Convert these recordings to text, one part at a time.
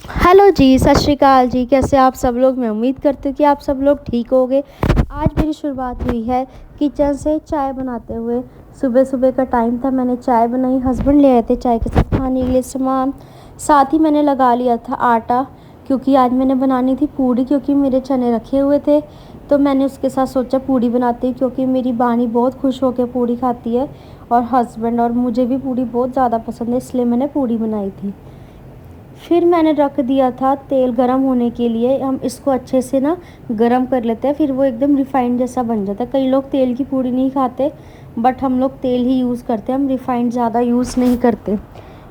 Hello जी, सत श्री अकाल जी। कैसे आप सब लोग? मैं उम्मीद करती हूँ कि आप सब लोग ठीक होंगे। आज मेरी शुरुआत हुई है किचन से चाय बनाते हुए। सुबह सुबह का टाइम था, मैंने चाय बनाई, हस्बैंड ले आए थे चाय के साथ खाने के लिए सामान। साथ ही मैंने लगा लिया था आटा, क्योंकि आज मैंने बनानी थी पूड़ी, क्योंकि मेरे चने रखे हुए थे। तो मैंने उसके साथ सोचा पूड़ी बनाती हूँ, क्योंकि मेरी बानी बहुत खुश होकर पूड़ी खाती है और हस्बैंड और मुझे भी पूड़ी बहुत ज़्यादा पसंद है, इसलिए मैंने पूड़ी बनाई थी। फिर मैंने रख दिया था तेल गरम होने के लिए। हम इसको अच्छे से ना गरम कर लेते हैं, फिर वो एकदम रिफाइंड जैसा बन जाता है। कई लोग तेल की पूड़ी नहीं खाते, बट हम लोग तेल ही यूज़ करते हैं, हम रिफाइंड ज़्यादा यूज़ नहीं करते।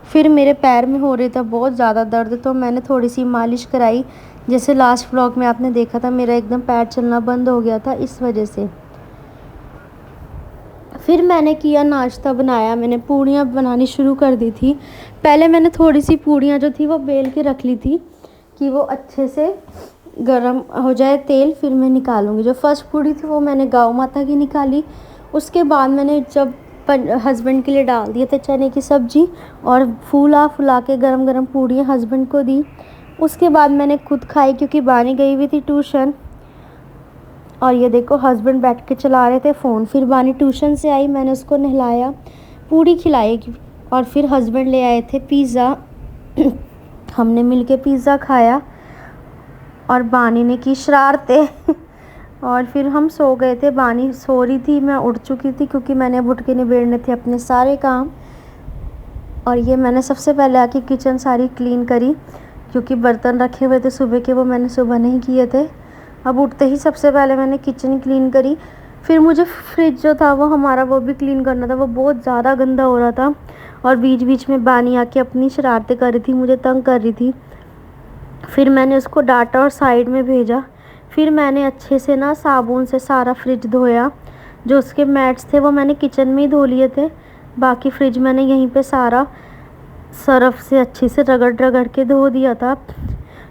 फिर मेरे पैर में हो रही था बहुत ज़्यादा दर्द, तो मैंने थोड़ी सी मालिश कराई। जैसे लास्ट व्लॉग में आपने देखा था, मेरा एकदम पैर चलना बंद हो गया था इस वजह से। फिर मैंने किया नाश्ता बनाया, मैंने पूड़ियाँ बनानी शुरू कर दी थी। पहले मैंने थोड़ी सी पूड़ियाँ जो थी वो बेल के रख ली थी कि वो अच्छे से गरम हो जाए तेल, फिर मैं निकालूंगी। जो फर्स्ट पूड़ी थी वो मैंने गौ माता की निकाली। उसके बाद मैंने जब हस्बैंड के लिए डाल दिए थे चने की सब्ज़ी, और फूला फुला के गरम गरम पूड़ियाँ हस्बैंड को दी। उसके बाद मैंने खुद खाई, क्योंकि बानी गई हुई थी ट्यूशन। और ये देखो हस्बैंड बैठ के चला रहे थे फ़ोन। फिर बानी ट्यूशन से आई, मैंने उसको नहलाया, पूड़ी खिलाई, और फिर हस्बैंड ले आए थे पिज़्ज़ा। हमने मिलके पिज़्ज़ा खाया और बानी ने की शरारतें। और फिर हम सो गए थे। बानी सो रही थी, मैं उठ चुकी थी, क्योंकि मैंने अब उठ के निबेड़ने थे अपने सारे काम। और ये मैंने सबसे पहले आके किचन सारी क्लीन करी, क्योंकि बर्तन रखे हुए थे सुबह के, वो मैंने सुबह नहीं किए थे। अब उठते ही सबसे पहले मैंने किचन क्लीन करी। फिर मुझे फ्रिज जो था वो हमारा, वो भी क्लीन करना था। वो बहुत ज़्यादा गंदा हो रहा था, और बीच बीच में बानी आके अपनी शरारतें कर रही थी, मुझे तंग कर रही थी। फिर मैंने उसको डांटा और साइड में भेजा। फिर मैंने अच्छे से ना साबुन से सारा फ्रिज धोया। जो उसके मैट्स थे वो मैंने किचन में ही धो लिए थे, बाकी फ्रिज मैंने यहीं पे सारा सर्फ़ से अच्छे से रगड़ रगड़ के धो दिया था।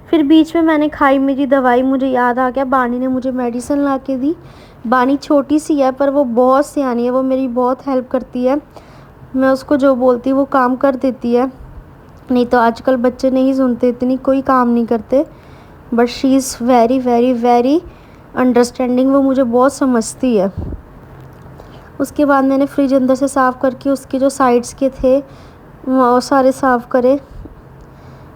फिर बीच में मैंने खाई मेरी दवाई, मुझे याद आ गया बानी ने मुझे मेडिसिन ला के दी। बानी छोटी सी है पर वो बहुत सियानी है, वो मेरी बहुत हेल्प करती है। मैं उसको जो बोलती वो काम कर देती है। नहीं तो आजकल बच्चे नहीं सुनते, इतनी कोई काम नहीं करते। But she is very very very understanding, वो मुझे बहुत समझती है। उसके बाद मैंने फ्रिज अंदर से साफ़ करके उसके जो साइड्स के थे वो सारे साफ़ करे।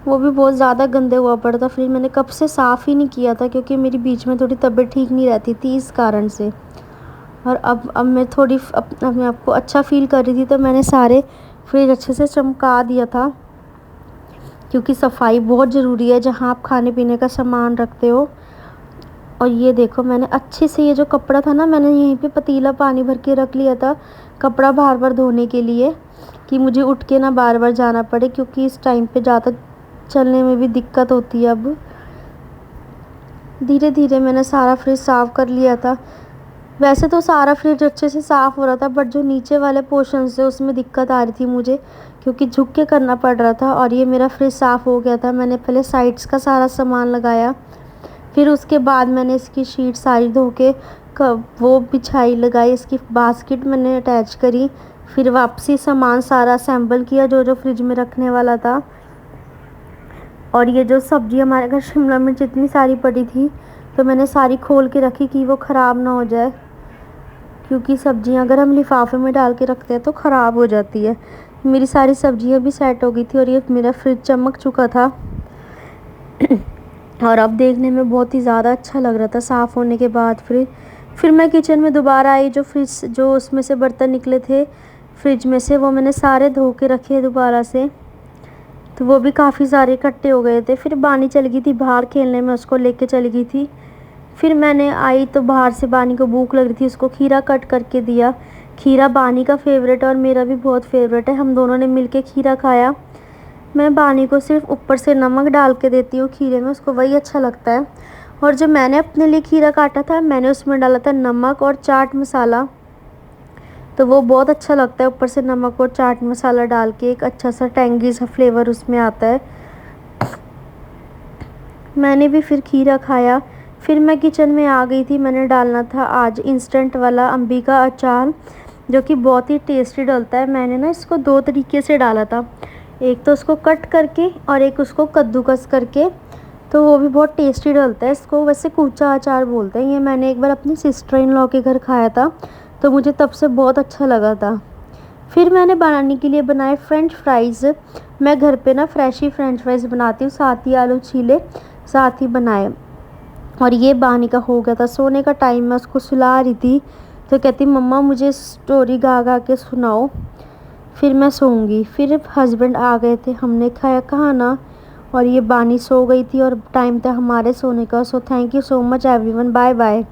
वो भी बहुत ज़्यादा गंदे हुआ पड़ा था फ्रिज, मैंने कब से साफ़ ही नहीं किया था, क्योंकि मेरी बीच में थोड़ी तबीयत ठीक नहीं रहती थी इस कारण से। और अब मैं थोड़ी अपने आप को अच्छा फ़ील कर रही थी, तो मैंने सारे फ्रिज अच्छे से चमका दिया था, क्योंकि सफाई बहुत ज़रूरी है जहाँ आप खाने पीने का सामान रखते हो। और ये देखो मैंने अच्छे से, ये जो कपड़ा था ना, मैंने यहीं पे पतीला पानी भर के रख लिया था कपड़ा बार बार धोने के लिए, कि मुझे उठ के ना बार बार जाना पड़े, क्योंकि इस टाइम पे ज़्यादा चलने में भी दिक्कत होती है। अब धीरे धीरे मैंने सारा फ्रिज साफ़ कर लिया था। वैसे तो सारा फ्रिज अच्छे से साफ़ हो रहा था, बट जो नीचे वाले पोर्शन से उसमें दिक्कत आ रही थी मुझे, क्योंकि झुक के करना पड़ रहा था। और ये मेरा फ्रिज साफ़ हो गया था। मैंने पहले साइड्स का सारा सामान लगाया, फिर उसके बाद मैंने इसकी शीट सारी धो के वो बिछाई लगाई, इसकी बास्केट मैंने अटैच करी। फिर वापसी सामान सारा असेंबल किया जो जो फ्रिज में रखने वाला था। और ये जो सब्ज़ी हमारे घर शिमला मिर्च इतनी सारी पड़ी थी, तो मैंने सारी खोल के रखी कि वो ख़राब ना हो जाए, क्योंकि सब्ज़ियाँ अगर हम लिफाफे में डाल के रखते हैं तो ख़राब हो जाती है। मेरी सारी सब्ज़ियाँ भी सेट हो गई थी, और ये मेरा फ्रिज चमक चुका था। और अब देखने में बहुत ही ज़्यादा अच्छा लग रहा था साफ़ होने के बाद। फिर मैं किचन में दोबारा आई, जो उसमें से बर्तन निकले थे फ्रिज में से, वो मैंने सारे धो के रखे दोबारा से। तो वो भी काफ़ी सारे इकट्ठे हो गए थे। फिर बानी चली गई थी बाहर खेलने में, उसको लेके चली गई थी। फिर मैंने आई तो बाहर से बानी को भूख लग रही थी, उसको खीरा कट करके दिया। खीरा बानी का फेवरेट है और मेरा भी बहुत फेवरेट है, हम दोनों ने मिलके खीरा खाया। मैं बानी को सिर्फ ऊपर से नमक डाल के देती हूँ खीरे में, उसको वही अच्छा लगता है। और जब मैंने अपने लिए खीरा काटा था, मैंने उसमें डाला था नमक और चाट मसाला, तो वो बहुत अच्छा लगता है। ऊपर से नमक और चाट मसाला डाल के एक अच्छा सा टेंगी सा फ्लेवर उसमें आता है। मैंने भी फिर खीरा खाया। फिर मैं किचन में आ गई थी, मैंने डालना था आज इंस्टेंट वाला अम्बी का अचार, जो कि बहुत ही टेस्टी डलता है। मैंने ना इसको 2 तरीके से डाला था। एक तो उसको कट करके और एक उसको कद्दूकस करके, तो वो भी बहुत टेस्टी डलता है। इसको वैसे कूचा अचार बोलते हैं। ये मैंने एक बार अपनी सिस्टर इन लॉ के घर खाया था, तो मुझे तब से बहुत अच्छा लगा था। फिर मैंने बनाने के लिए बनाए फ्रेंच फ्राइज़। मैं घर पे ना फ्रेश ही फ्रेंच फ्राइज़ बनाती हूँ, साथ ही आलू छीले, साथ ही बनाए। और ये बानी का हो गया था, सोने का टाइम, मैं उसको सुला रही थी, तो कहती मम्मा मुझे स्टोरी गा गा के सुनाओ, फिर मैं सोऊंगी। फिर हस्बैंड आ गए थे, हमने खाया खाना, और ये बानी सो गई थी और टाइम था हमारे सोने का। So thank you so much everyone, bye bye.